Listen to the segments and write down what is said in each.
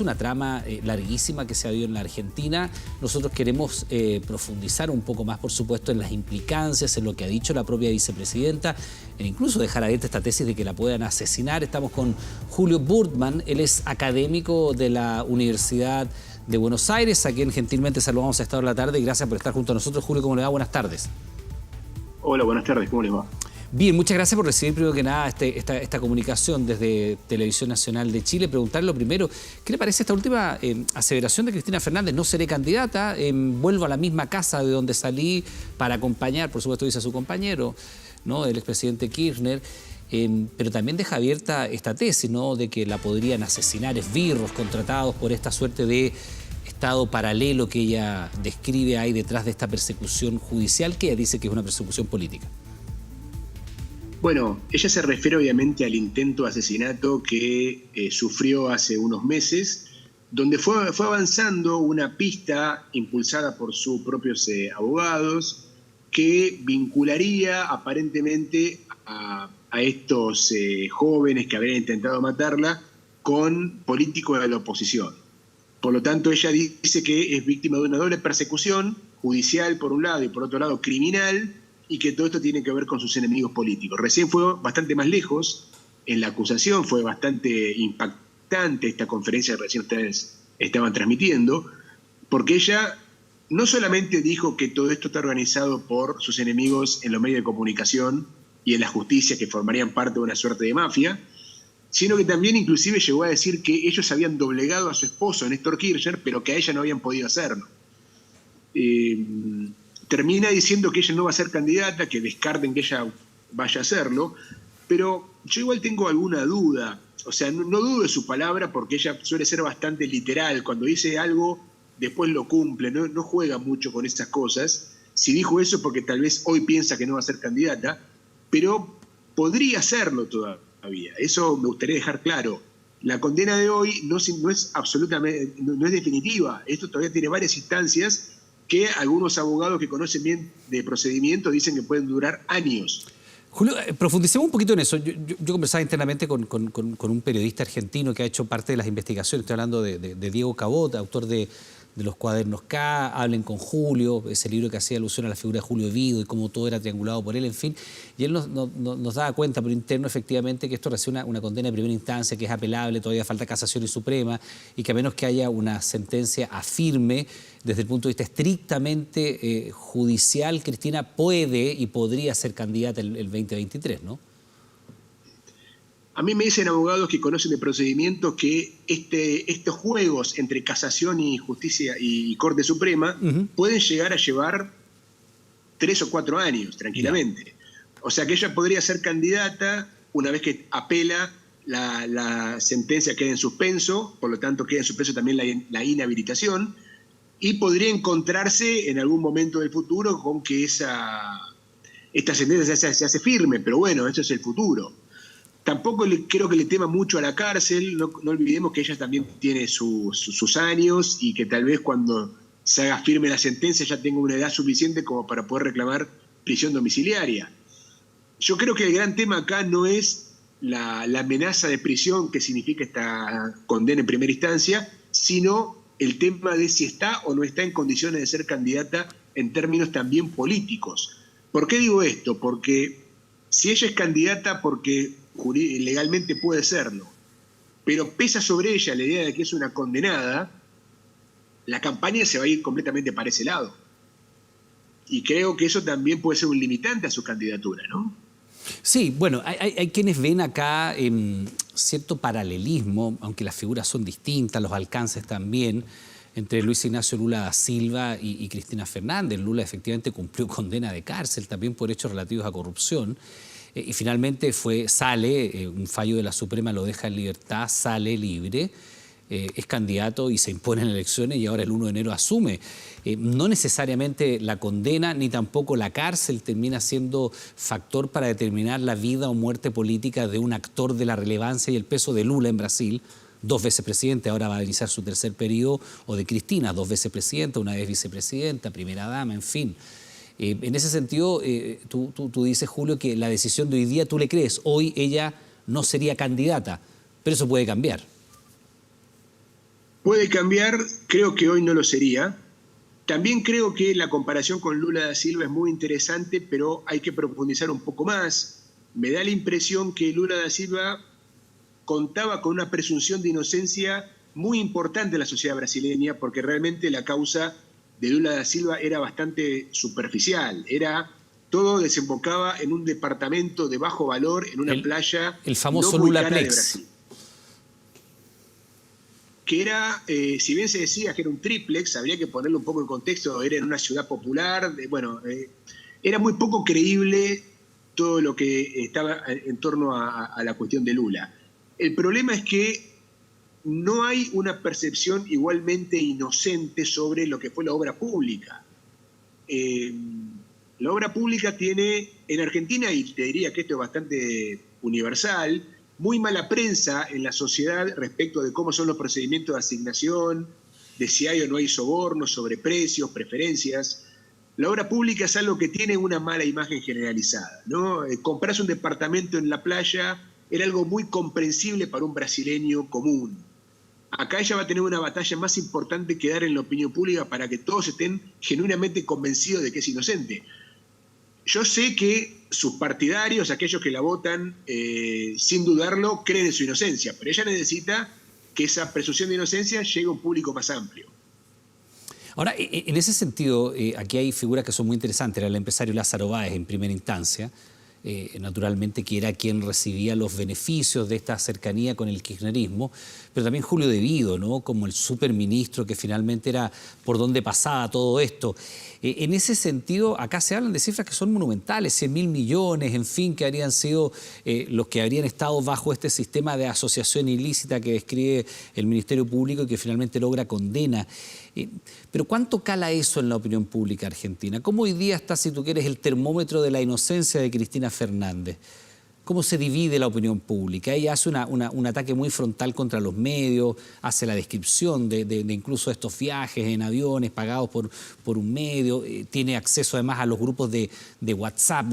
es una trama larguísima que se ha habido en la Argentina. Nosotros queremos profundizar un poco más, por supuesto, en las implicancias, en lo que ha dicho la propia vicepresidenta, e incluso dejar abierta esta tesis de que la puedan asesinar. Estamos con Julio Burtman, él es académico de la Universidad de Buenos Aires, a quien gentilmente saludamos a esta hora de la tarde, y gracias por estar junto a nosotros. Julio, ¿cómo le va? Buenas tardes. Hola, buenas tardes, ¿cómo les va? Bien, muchas gracias por recibir primero que nada esta comunicación desde Televisión Nacional de Chile. Preguntarle lo primero, ¿qué le parece esta última aseveración de Cristina Fernández? No seré candidata, vuelvo a la misma casa de donde salí para acompañar, por supuesto dice a su compañero, ¿no?, el expresidente Kirchner, pero también deja abierta esta tesis, ¿no?, de que la podrían asesinar esbirros contratados por esta suerte de estado paralelo que ella describe ahí detrás de esta persecución judicial, que ella dice que es una persecución política. Bueno, ella se refiere obviamente al intento de asesinato que sufrió hace unos meses, donde fue avanzando una pista impulsada por sus propios abogados que vincularía aparentemente a estos jóvenes que habrían intentado matarla con políticos de la oposición. Por lo tanto, ella dice que es víctima de una doble persecución, judicial por un lado y por otro lado criminal, y que todo esto tiene que ver con sus enemigos políticos. Recién fue bastante más lejos en la acusación, fue bastante impactante esta conferencia que recién ustedes estaban transmitiendo, porque ella no solamente dijo que todo esto está organizado por sus enemigos en los medios de comunicación y en la justicia, que formarían parte de una suerte de mafia, sino que también inclusive llegó a decir que ellos habían doblegado a su esposo, Néstor Kirchner, pero que a ella no habían podido hacerlo. Termina diciendo que ella no va a ser candidata, que descarten que ella vaya a hacerlo, pero yo igual tengo alguna duda. O sea, no dudo de su palabra porque ella suele ser bastante literal. Cuando dice algo, después lo cumple, no juega mucho con esas cosas. Si dijo eso porque tal vez hoy piensa que no va a ser candidata, pero podría serlo todavía. Eso me gustaría dejar claro. La condena de hoy no es absolutamente, no es definitiva. Esto todavía tiene varias instancias que algunos abogados que conocen bien de procedimiento dicen que pueden durar años. Julio, profundicemos un poquito en eso. Yo conversaba internamente con un periodista argentino que ha hecho parte de las investigaciones. Estoy hablando de Diego Cabot, autor de los cuadernos K, Hablen con Julio, ese libro que hacía alusión a la figura de Julio Vido y cómo todo era triangulado por él, en fin. Y él nos daba cuenta por interno, efectivamente, que esto recibe una condena de primera instancia, que es apelable, todavía falta casación y suprema, y que a menos que haya una sentencia firme, desde el punto de vista estrictamente judicial, Cristina puede y podría ser candidata el 2023, ¿no? A mí me dicen abogados que conocen de procedimientos que estos juegos entre casación y justicia y Corte Suprema pueden llegar a llevar 3 o 4 años, tranquilamente. Yeah. O sea que ella podría ser candidata una vez que apela, la sentencia queda en suspenso, por lo tanto queda en suspenso también la inhabilitación, y podría encontrarse en algún momento del futuro con que esta sentencia se hace firme, pero bueno, eso es el futuro. Tampoco creo que le tema mucho a la cárcel, no olvidemos que ella también tiene sus años y que tal vez cuando se haga firme la sentencia ya tenga una edad suficiente como para poder reclamar prisión domiciliaria. Yo creo que el gran tema acá no es la amenaza de prisión que significa esta condena en primera instancia, sino el tema de si está o no está en condiciones de ser candidata en términos también políticos. ¿Por qué digo esto? Porque si ella es candidata porque legalmente puede serlo, pero pesa sobre ella la idea de que es una condenada, la campaña se va a ir completamente para ese lado. Y creo que eso también puede ser un limitante a su candidatura, ¿no? Sí, bueno, hay quienes ven acá cierto paralelismo, aunque las figuras son distintas, los alcances también, entre Luis Ignacio Lula da Silva y Cristina Fernández. Lula efectivamente cumplió condena de cárcel también por hechos relativos a corrupción. Y finalmente sale, un fallo de la Suprema lo deja en libertad, sale libre, es candidato y se impone en elecciones y ahora el 1 de enero asume. No necesariamente la condena ni tampoco la cárcel termina siendo factor para determinar la vida o muerte política de un actor de la relevancia y el peso de Lula en Brasil, 2 veces presidente, ahora va a iniciar su tercer periodo, o de Cristina, 2 veces presidenta, una vez vicepresidenta, primera dama, en fin. En ese sentido, tú dices, Julio, que la decisión de hoy día, tú le crees, hoy ella no sería candidata, pero eso puede cambiar. Puede cambiar, creo que hoy no lo sería. También creo que la comparación con Lula da Silva es muy interesante, pero hay que profundizar un poco más. Me da la impresión que Lula da Silva contaba con una presunción de inocencia muy importante en la sociedad brasileña, porque realmente la causa de Lula da Silva era bastante superficial. Todo desembocaba en un departamento de bajo valor, en una playa el famoso no muy cara de Lulaplex. Brasil. Que era, si bien se decía que era un triplex, habría que ponerlo un poco en contexto, era en una ciudad popular, era muy poco creíble todo lo que estaba en torno a la cuestión de Lula. El problema es que no hay una percepción igualmente inocente sobre lo que fue la obra pública. La obra pública tiene, en Argentina, y te diría que esto es bastante universal, muy mala prensa en la sociedad respecto de cómo son los procedimientos de asignación, de si hay o no hay sobornos, sobreprecios, preferencias. La obra pública es algo que tiene una mala imagen generalizada, ¿no? Comprarse un departamento en la playa era algo muy comprensible para un brasileño común. Acá ella va a tener una batalla más importante que dar en la opinión pública para que todos estén genuinamente convencidos de que es inocente. Yo sé que sus partidarios, aquellos que la votan, sin dudarlo, creen en su inocencia, pero ella necesita que esa presunción de inocencia llegue a un público más amplio. Ahora, en ese sentido, aquí hay figuras que son muy interesantes. Era el empresario Lázaro Báez en primera instancia, naturalmente que era quien recibía los beneficios de esta cercanía con el kirchnerismo, pero también Julio De Vido, ¿no? Como el superministro que finalmente era por donde pasaba todo esto. En ese sentido, acá se hablan de cifras que son monumentales, 100.000 millones, en fin, que habrían sido los que habrían estado bajo este sistema de asociación ilícita que describe el Ministerio Público y que finalmente logra condena. Pero ¿cuánto cala eso en la opinión pública argentina? ¿Cómo hoy día está, si tú quieres, el termómetro de la inocencia de Cristina Fernández? ¿Cómo se divide la opinión pública? Ella hace un ataque muy frontal contra los medios, hace la descripción de incluso estos viajes en aviones pagados por un medio, tiene acceso además a los grupos de WhatsApp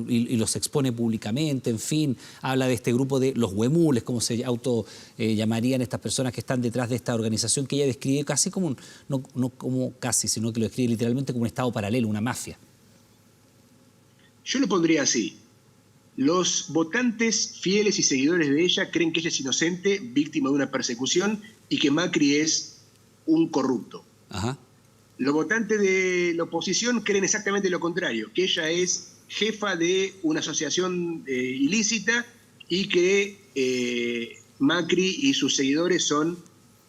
y los expone públicamente, en fin, habla de este grupo de los huemules, como se llamarían estas personas que están detrás de esta organización que ella describe casi como, no como casi, sino que lo describe literalmente como un estado paralelo, una mafia. Yo lo pondría así. Los votantes fieles y seguidores de ella creen que ella es inocente, víctima de una persecución, y que Macri es un corrupto. Ajá. Los votantes de la oposición creen exactamente lo contrario, que ella es jefa de una asociación ilícita y que Macri y sus seguidores son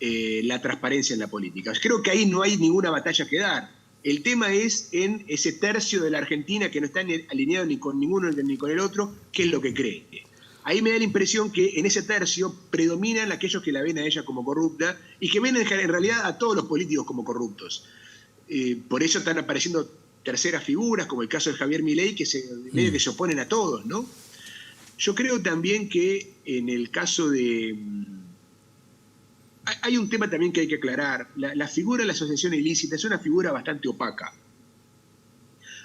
la transparencia en la política. Creo que ahí no hay ninguna batalla que dar. El tema es en ese tercio de la Argentina que no está alineado ni con ninguno ni con el otro, qué es lo que cree. Ahí me da la impresión que en ese tercio predominan aquellos que la ven a ella como corrupta y que ven en realidad a todos los políticos como corruptos. Por eso están apareciendo terceras figuras, como el caso de Javier Milei, que medio que se oponen a todos, ¿no? Yo creo también que en el caso de... Hay un tema también que hay que aclarar. La figura de la asociación ilícita es una figura bastante opaca.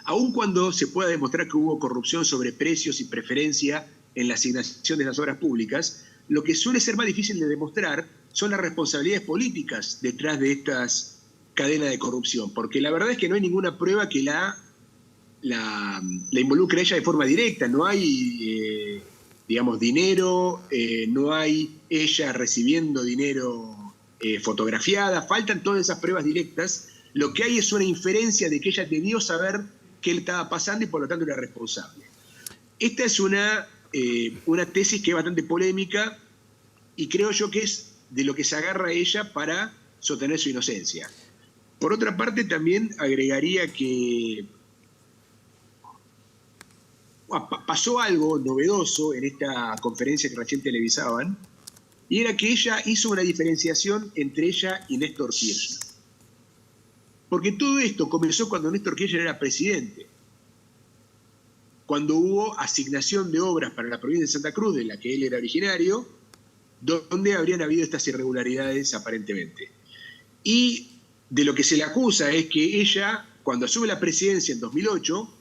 Aun cuando se pueda demostrar que hubo corrupción sobre precios y preferencia en la asignación de las obras públicas, lo que suele ser más difícil de demostrar son las responsabilidades políticas detrás de estas cadenas de corrupción, porque la verdad es que no hay ninguna prueba que la involucre a ella de forma directa. No hay... digamos, dinero, no hay ella recibiendo dinero fotografiada, faltan todas esas pruebas directas. Lo que hay es una inferencia de que ella debió saber qué le estaba pasando y por lo tanto era responsable. Esta es una tesis que es bastante polémica y creo yo que es de lo que se agarra ella para sostener su inocencia. Por otra parte, también agregaría que pasó algo novedoso en esta conferencia que recién televisaban, y era que ella hizo una diferenciación entre ella y Néstor Kirchner. Porque todo esto comenzó cuando Néstor Kirchner era presidente, cuando hubo asignación de obras para la provincia de Santa Cruz, de la que él era originario, donde habrían habido estas irregularidades aparentemente. Y de lo que se le acusa es que ella, cuando asume la presidencia en 2008,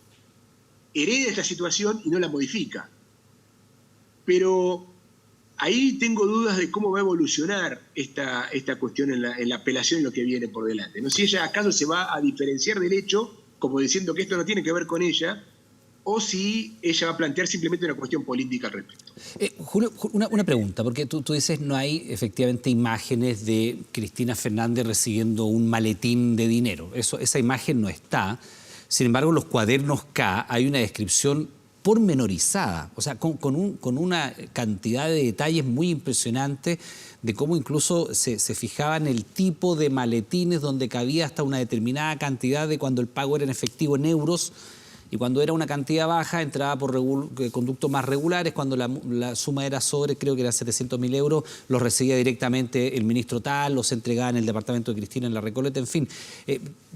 hereda esta situación y no la modifica. Pero ahí tengo dudas de cómo va a evolucionar esta cuestión en la apelación y lo que viene por delante, ¿no? Si ella acaso se va a diferenciar del hecho, como diciendo que esto no tiene que ver con ella, o si ella va a plantear simplemente una cuestión política al respecto. Julio, una pregunta, porque tú dices no hay efectivamente imágenes de Cristina Fernández recibiendo un maletín de dinero. Esa imagen no está. Sin embargo, en los cuadernos K hay una descripción pormenorizada, o sea, con una cantidad de detalles muy impresionantes de cómo incluso se fijaban el tipo de maletines donde cabía hasta una determinada cantidad de cuando el pago era en efectivo en euros, y cuando era una cantidad baja entraba por conductos más regulares, cuando la suma era sobre, creo que eran 700.000 euros, los recibía directamente el ministro tal, los entregaba en el departamento de Cristina en la Recoleta, en fin.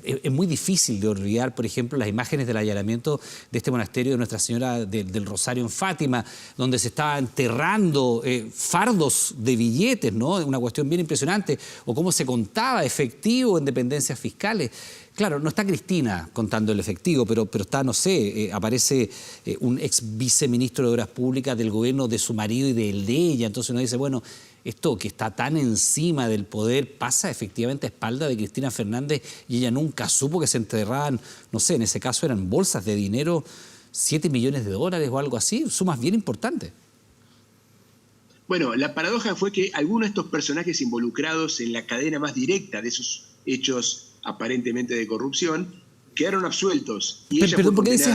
Es muy difícil de olvidar, por ejemplo, las imágenes del allanamiento de este monasterio de Nuestra Señora del Rosario en Fátima, donde se estaban enterrando fardos de billetes, ¿no? Una cuestión bien impresionante, o cómo se contaba efectivo en dependencias fiscales. Claro, no está Cristina contando el efectivo, pero está, no sé, aparece un ex viceministro de Obras Públicas del gobierno de su marido y del de ella. Entonces uno dice, bueno, esto que está tan encima del poder pasa efectivamente a espalda de Cristina Fernández y ella nunca supo que se enterraban, no sé, en ese caso eran bolsas de dinero, 7 millones de dólares o algo así, sumas bien importantes. Bueno, la paradoja fue que algunos de estos personajes involucrados en la cadena más directa de esos hechos aparentemente de corrupción, quedaron absueltos. Y Perdón, ¿por qué dices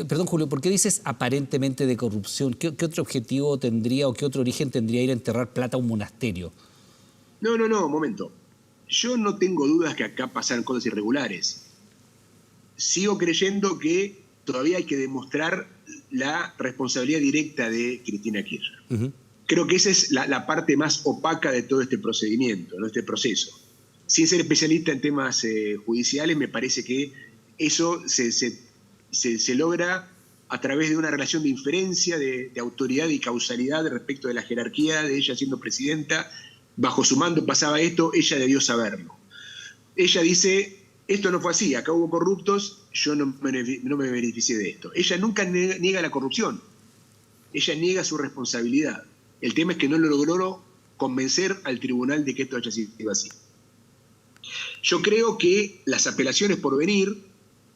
perdón, Julio, ¿por qué dices aparentemente de corrupción? ¿Qué otro objetivo tendría o qué otro origen tendría ir a enterrar plata a un monasterio? No, un momento. Yo no tengo dudas que acá pasaron cosas irregulares. Sigo creyendo que todavía hay que demostrar la responsabilidad directa de Cristina Kirchner. Creo que esa es la parte más opaca de todo este procedimiento, ¿no? Este proceso. Sin ser especialista en temas judiciales, me parece que eso se logra a través de una relación de inferencia, de autoridad y causalidad respecto de la jerarquía de ella siendo presidenta. Bajo su mando pasaba esto, ella debió saberlo. Ella dice, esto no fue así, acá hubo corruptos, yo no me beneficié de esto. Ella nunca niega la corrupción, ella niega su responsabilidad. El tema es que no lo logró convencer al tribunal de que esto haya sido así. Yo creo que las apelaciones por venir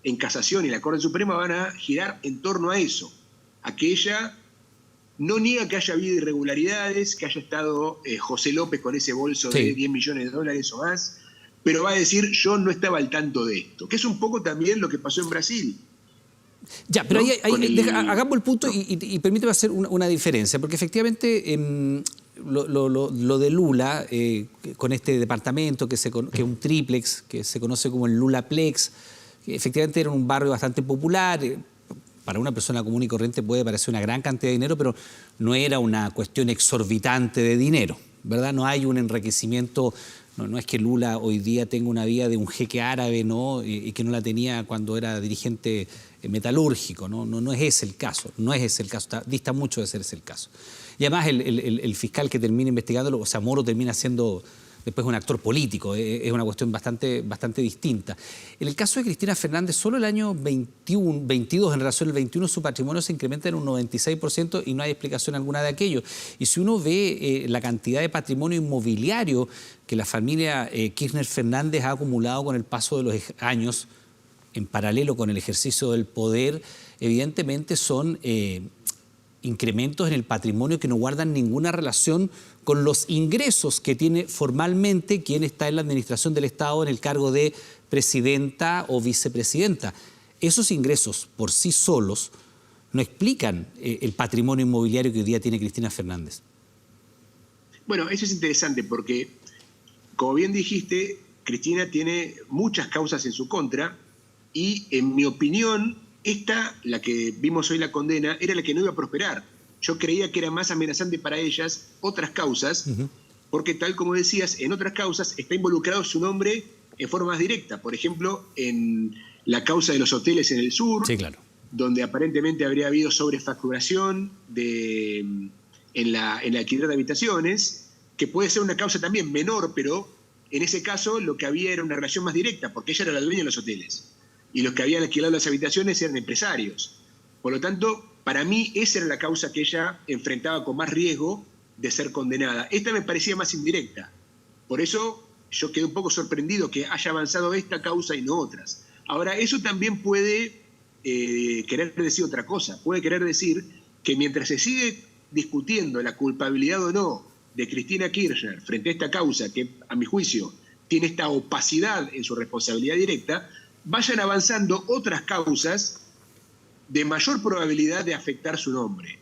en casación y la Corte Suprema van a girar en torno a eso, a que ella no niega que haya habido irregularidades, que haya estado José López con ese bolso de 10 millones de dólares o más, pero va a decir yo no estaba al tanto de esto, que es un poco también lo que pasó en Brasil. Ya, pero ¿no? Hagamos el punto y permíteme hacer una diferencia, porque efectivamente lo de Lula, con este departamento que es un triplex, que se conoce como el Lulaplex, que efectivamente era un barrio bastante popular, para una persona común y corriente puede parecer una gran cantidad de dinero, pero no era una cuestión exorbitante de dinero, ¿verdad? No hay un enriquecimiento. No es que Lula hoy día tenga una vida de un jeque árabe, ¿no? Y que no la tenía cuando era dirigente metalúrgico, ¿no? No es ese el caso, dista mucho de ser ese el caso. Y además el fiscal que termina investigándolo, o sea, Moro termina siendo después un actor político, es una cuestión bastante distinta. En el caso de Cristina Fernández, solo el año 22 en relación al 21, su patrimonio se incrementa en un 96% y no hay explicación alguna de aquello. Y si uno ve la cantidad de patrimonio inmobiliario que la familia Kirchner Fernández ha acumulado con el paso de los años, en paralelo con el ejercicio del poder, evidentemente son incrementos en el patrimonio que no guardan ninguna relación con los ingresos que tiene formalmente quien está en la administración del Estado en el cargo de presidenta o vicepresidenta. Esos ingresos por sí solos no explican el patrimonio inmobiliario que hoy día tiene Cristina Fernández. Bueno, eso es interesante porque, como bien dijiste, Cristina tiene muchas causas en su contra y, en mi opinión, esta, la que vimos hoy la condena, era la que no iba a prosperar. Yo creía que era más amenazante para ellas otras causas, porque tal como decías, en otras causas está involucrado su nombre en forma más directa. Por ejemplo, en la causa de los hoteles en el sur, sí, claro, donde aparentemente habría habido sobrefacturación en el alquiler de habitaciones, que puede ser una causa también menor, pero en ese caso lo que había era una relación más directa, porque ella era la dueña de los hoteles. Y los que habían alquilado las habitaciones eran empresarios. Por lo tanto, para mí esa era la causa que ella enfrentaba con más riesgo de ser condenada. Esta me parecía más indirecta. Por eso yo quedé un poco sorprendido que haya avanzado esta causa y no otras. Ahora, eso también puede querer decir otra cosa. Puede querer decir que mientras se sigue discutiendo la culpabilidad o no de Cristina Kirchner frente a esta causa, que a mi juicio tiene esta opacidad en su responsabilidad directa, vayan avanzando otras causas de mayor probabilidad de afectar su nombre.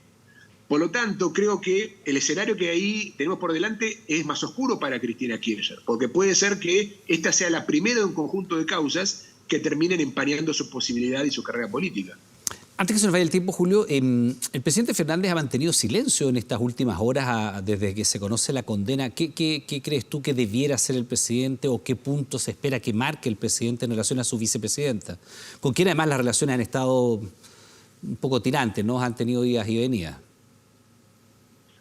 Por lo tanto, creo que el escenario que ahí tenemos por delante es más oscuro para Cristina Kirchner, porque puede ser que esta sea la primera de un conjunto de causas que terminen empañando su posibilidad y su carrera política. Antes que se nos vaya el tiempo, Julio, el presidente Fernández ha mantenido silencio en estas últimas horas desde que se conoce la condena. ¿Qué crees tú que debiera hacer el presidente o qué punto se espera que marque el presidente en relación a su vicepresidenta? Con quien además las relaciones han estado un poco tirantes, ¿no? Han tenido idas y venidas.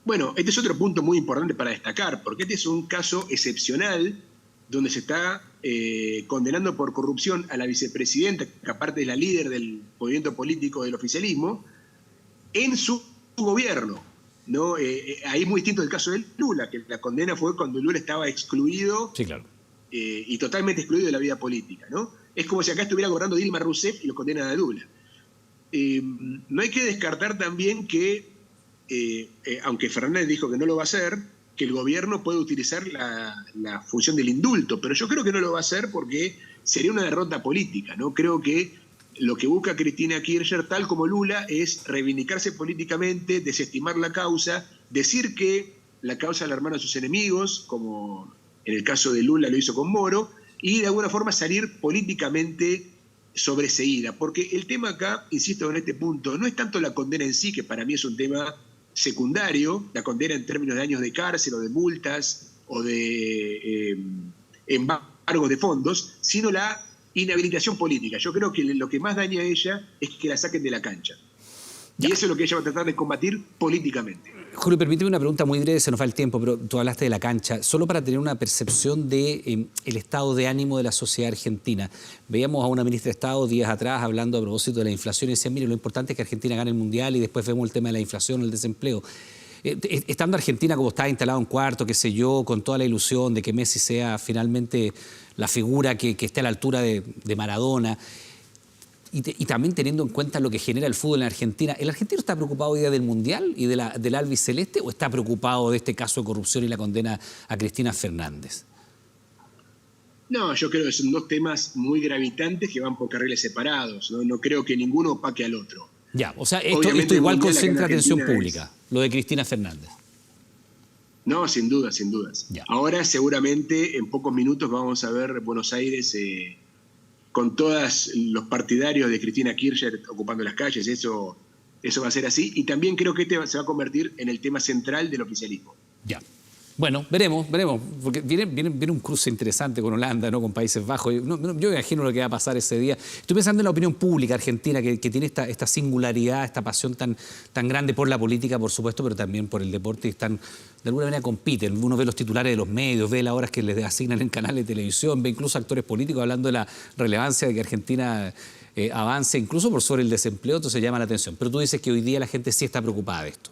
Bueno, este es otro punto muy importante para destacar, porque este es un caso excepcional donde se está condenando por corrupción a la vicepresidenta, que aparte es la líder del movimiento político del oficialismo, en su gobierno, ¿no? Ahí es muy distinto del caso de Lula, que la condena fue cuando Lula estaba excluido, sí, claro, y totalmente excluido de la vida política, ¿no? Es como si acá estuviera gobernando Dilma Rousseff y lo condenan a Lula. No hay que descartar también que, aunque Fernández dijo que no lo va a hacer, que el gobierno puede utilizar la función del indulto, pero yo creo que no lo va a hacer porque sería una derrota política, ¿no? Creo que lo que busca Cristina Kirchner, tal como Lula, es reivindicarse políticamente, desestimar la causa, decir que la causa la hermana a sus enemigos, como en el caso de Lula lo hizo con Moro, y de alguna forma salir políticamente sobreseída. Porque el tema acá, insisto en este punto, no es tanto la condena en sí, que para mí es un tema secundario, la condena en términos de años de cárcel o de multas o de embargos de fondos, sino la inhabilitación política. Yo creo que lo que más daña a ella es que la saquen de la cancha. Y eso es lo que ella va a tratar de combatir políticamente. Julio, permíteme una pregunta muy breve, se nos va el tiempo, pero tú hablaste de la cancha. Solo para tener una percepción de el estado de ánimo de la sociedad argentina. Veíamos a una ministra de Estado días atrás hablando a propósito de la inflación y decía, mire, lo importante es que Argentina gane el Mundial y después vemos el tema de la inflación, el desempleo. Estando Argentina como está instalado en cuarto, qué sé yo, con toda la ilusión de que Messi sea finalmente la figura que esté a la altura de Maradona, y también teniendo en cuenta lo que genera el fútbol en Argentina, ¿el argentino está preocupado hoy día del Mundial y del albiceleste o está preocupado de este caso de corrupción y la condena a Cristina Fernández? No, yo creo que son dos temas muy gravitantes que van por carriles separados. No creo que ninguno opaque al otro. Ya, o sea, esto igual concentra atención pública, lo de Cristina Fernández. No, sin dudas, sin dudas. Ya. Ahora seguramente en pocos minutos vamos a ver Buenos Aires con todos los partidarios de Cristina Kirchner ocupando las calles, eso va a ser así. Y también creo que este se va a convertir en el tema central del oficialismo. Ya. Bueno, veremos, porque viene un cruce interesante con Holanda, ¿no? Con Países Bajos. Yo me imagino lo que va a pasar ese día. Estoy pensando en la opinión pública argentina, que tiene esta singularidad, esta pasión tan grande por la política, por supuesto, pero también por el deporte, y de alguna manera compiten. Uno ve los titulares de los medios, ve las horas que les asignan en canales de televisión, ve incluso actores políticos hablando de la relevancia de que Argentina avance, incluso por sobre el desempleo, entonces llama la atención. Pero tú dices que hoy día la gente sí está preocupada de esto.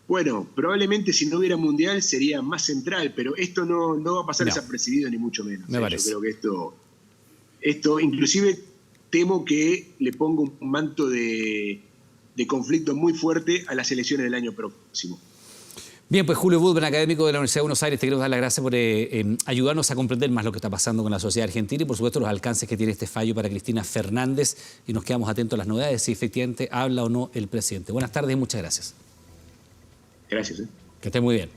Bueno, probablemente si no hubiera Mundial sería más central, pero esto no va a pasar desapercibido ni mucho menos. Me parece. Yo creo que esto inclusive temo que le ponga un manto de conflicto muy fuerte a las elecciones del año próximo. Bien, pues Julio Budberg, académico de la Universidad de Buenos Aires, te quiero dar las gracias por ayudarnos a comprender más lo que está pasando con la sociedad argentina y por supuesto los alcances que tiene este fallo para Cristina Fernández, y nos quedamos atentos a las novedades, si efectivamente habla o no el presidente. Buenas tardes y muchas gracias. Gracias. Que esté muy bien.